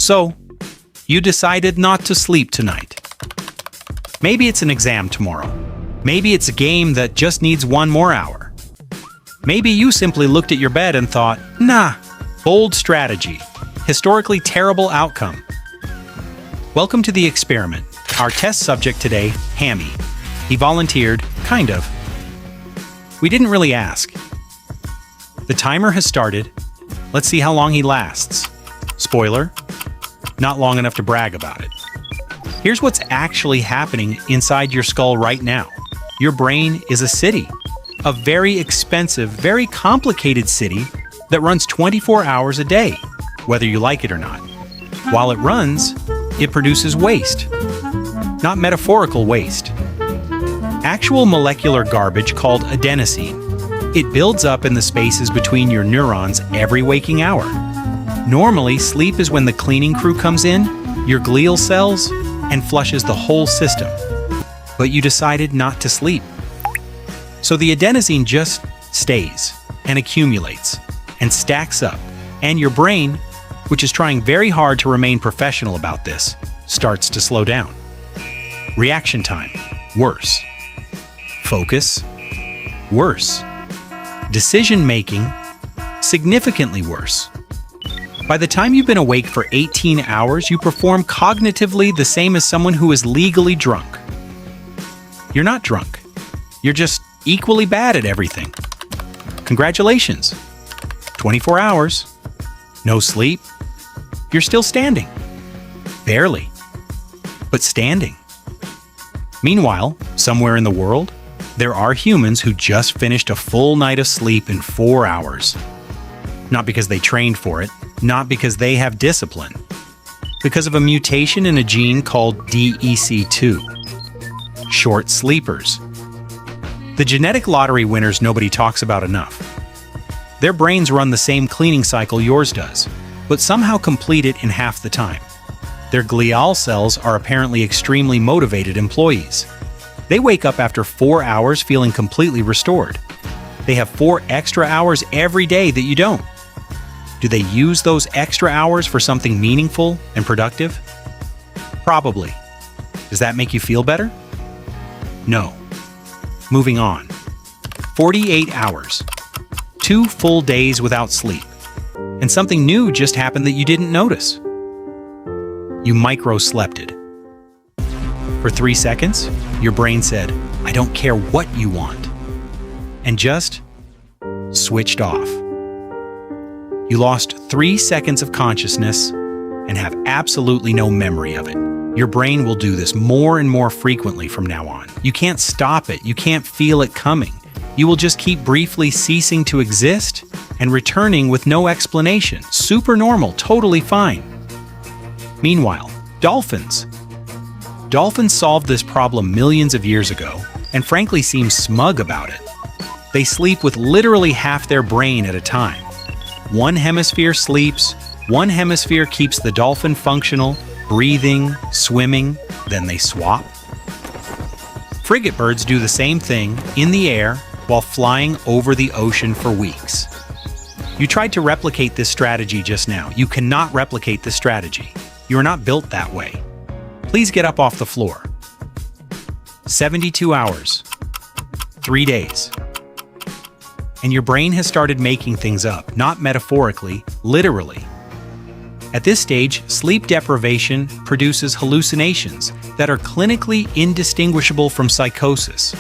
So, you decided not to sleep tonight. Maybe it's an exam tomorrow. Maybe it's a game that just needs one more hour. Maybe you simply looked at your bed and thought, nah, bold strategy, historically terrible outcome. Welcome to the experiment. Our test subject today, Hammy. He volunteered, kind of. We didn't really ask. The timer has started. Let's see how long he lasts. Spoiler, not long enough to brag about it. Here's what's actually happening inside your skull right now. Your brain is a city. A very expensive, very complicated city that runs 24 hours a day, whether you like it or not. While it runs, it produces waste. Not metaphorical waste. Actual molecular garbage called adenosine. It builds up in the spaces between your neurons every waking hour. Normally, sleep is when the cleaning crew comes in, your glial cells, and flushes the whole system. But you decided not to sleep. So the adenosine just stays and accumulates and stacks up, and your brain, which is trying very hard to remain professional about this, starts to slow down. Reaction time, worse. Focus, worse. Decision making, significantly worse. By the time you've been awake for 18 hours, you perform cognitively the same as someone who is legally drunk. You're not drunk. You're just equally bad at everything. Congratulations. 24 hours. No sleep. You're still standing. Barely. But standing. Meanwhile, somewhere in the world, there are humans who just finished a full night of sleep in 4 hours. Not because they trained for it, not because they have discipline. Because of a mutation in a gene called DEC2. Short sleepers. The genetic lottery winners nobody talks about enough. Their brains run the same cleaning cycle yours does, but somehow complete it in half the time. Their glial cells are apparently extremely motivated employees. They wake up after 4 hours feeling completely restored. They have 4 extra hours every day that you don't. Do they use those extra hours for something meaningful and productive? Probably. Does that make you feel better? No. Moving on. 48 hours. 2 full days without sleep. And something new just happened that you didn't notice. You micro-slepted. For 3 seconds, your brain said, I don't care what you want. And just switched off. You lost 3 seconds of consciousness and have absolutely no memory of it. Your brain will do this more and more frequently from now on. You can't stop it. You can't feel it coming. You will just keep briefly ceasing to exist and returning with no explanation. Super normal, totally fine. Meanwhile, dolphins. Dolphins solved this problem millions of years ago and frankly seem smug about it. They sleep with literally half their brain at a time. One hemisphere sleeps, one hemisphere keeps the dolphin functional, breathing, swimming, then they swap. Frigate birds do the same thing in the air while flying over the ocean for weeks. You tried to replicate this strategy just now. You cannot replicate this strategy. You are not built that way. Please get up off the floor. 72 hours. 3 days. And your brain has started making things up, not metaphorically, literally. At this stage, sleep deprivation produces hallucinations that are clinically indistinguishable from psychosis.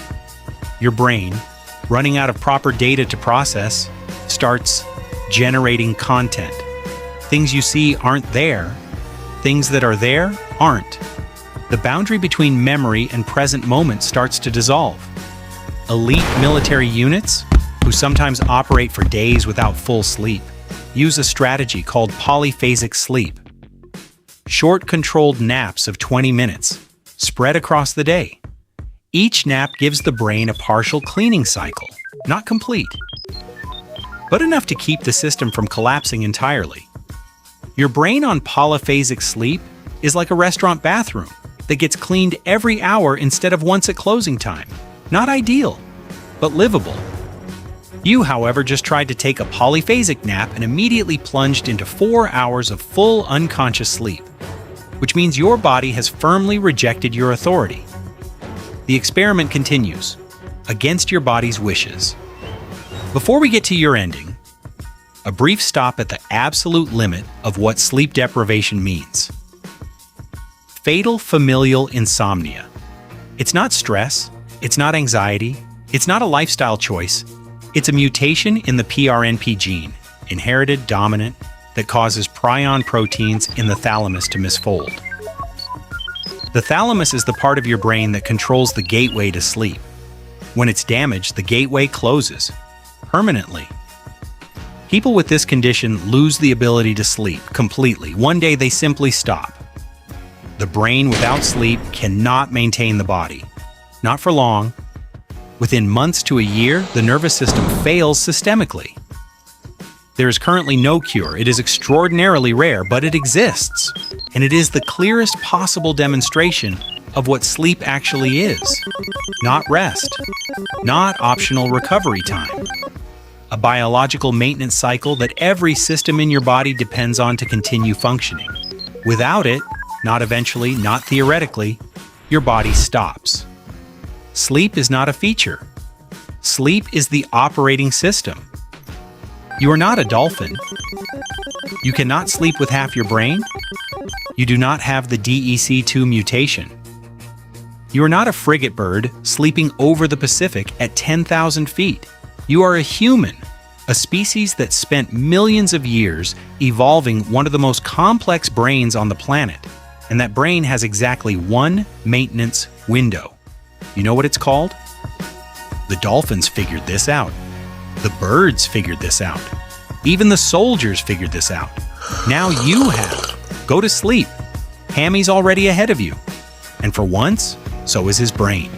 Your brain, running out of proper data to process, starts generating content. Things you see aren't there. Things that are there aren't. The boundary between memory and present moment starts to dissolve. Elite military units, who sometimes operate for days without full sleep, use a strategy called polyphasic sleep. Short, controlled naps of 20 minutes, spread across the day. Each nap gives the brain a partial cleaning cycle, not complete, but enough to keep the system from collapsing entirely. Your brain on polyphasic sleep is like a restaurant bathroom that gets cleaned every hour instead of once at closing time. Not ideal, but livable. You, however, just tried to take a polyphasic nap and immediately plunged into 4 hours of full unconscious sleep, which means your body has firmly rejected your authority. The experiment continues, against your body's wishes. Before we get to your ending, a brief stop at the absolute limit of what sleep deprivation means. Fatal familial insomnia. It's not stress, it's not anxiety, it's not a lifestyle choice, it's a mutation in the PRNP gene, inherited dominant, that causes prion proteins in the thalamus to misfold. The thalamus is the part of your brain that controls the gateway to sleep. When it's damaged, the gateway closes, permanently. People with this condition lose the ability to sleep completely. One day they simply stop. The brain without sleep cannot maintain the body. Not for long. Within months to a year, the nervous system fails systemically. There is currently no cure. It is extraordinarily rare, but it exists. And it is the clearest possible demonstration of what sleep actually is. Not rest. Not optional recovery time. A biological maintenance cycle that every system in your body depends on to continue functioning. Without it, not eventually, not theoretically, your body stops. Sleep is not a feature. Sleep is the operating system. You are not a dolphin. You cannot sleep with half your brain. You do not have the DEC2 mutation. You are not a frigate bird sleeping over the Pacific at 10,000 feet. You are a human, a species that spent millions of years evolving one of the most complex brains on the planet. And that brain has exactly one maintenance window. You know what it's called? The dolphins figured this out. The birds figured this out. Even the soldiers figured this out. Now you have. Go to sleep. Hammy's already ahead of you. And for once, so is his brain.